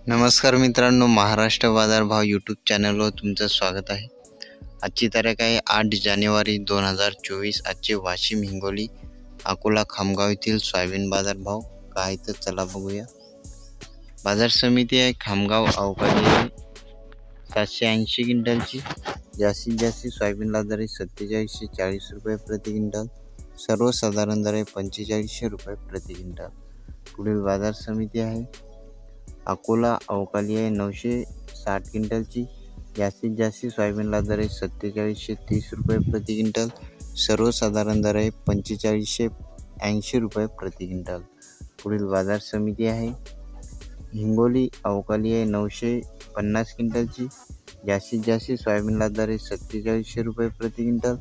नमस्कार मित्रांनो, महाराष्ट्र बाजार भाव यूट्यूब चॅनलवर तुमचं स्वागत आहे। आजची तारीख आहे 8 जानेवारी 2024। आजचे वाशिम, हिंगोली, अकोला, खामगाव येथील सोयाबीन बाजार भाव काय तर चला बघूया। बाजार समिती आहे खामगाव अवकाळी 780 क्विंटलची। जास्तीत जास्त सोयाबीनला दर 4740 रुपये प्रति क्विंटल, सर्वसाधारण दर 4500 रुपये प्रति क्विंटल। पुढील बाजार समिती आहे अकोला अवकाळी 960 क्विंटलची। जास्तीत जास्त सोयाबीनला दर 4730 रुपये प्रति क्विंटल, सर्वसाधारण दर 4580 रुपये प्रति क्विंटल। पुढील बाजार समिती आहे हिंगोली अवकाळी 950 क्विंटलची। जास्तीत जास्त सोयाबीनला दर 4700 रुपये प्रति क्विंटल,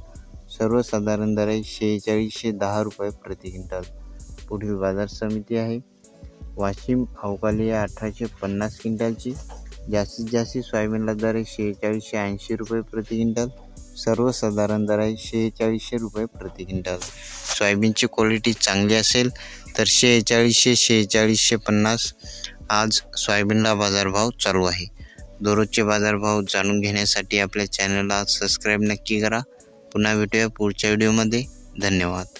सर्वसाधारण दर 4610 रुपये प्रति क्विंटल। पुढील बाजार समिती आहे वाशिम अवकाळी 1850 क्विंटलची। जास्तीत जास्त सोयाबीनला दर 4680 रुपये प्रति क्विंटल, सर्वसाधारण दर 4600 रुपये प्रति क्विंटल। सोयाबीनची क्वालिटी चांगली असेल तर 4650 आज सोयाबीनला बाजारभाव चालू आहे। दररोजचे बाजारभाव जाणून घेण्यासाठी आपल्या चॅनलला सबस्क्राईब नक्की करा। पुन्हा भेटूया पुढच्या व्हिडिओमध्ये। धन्यवाद।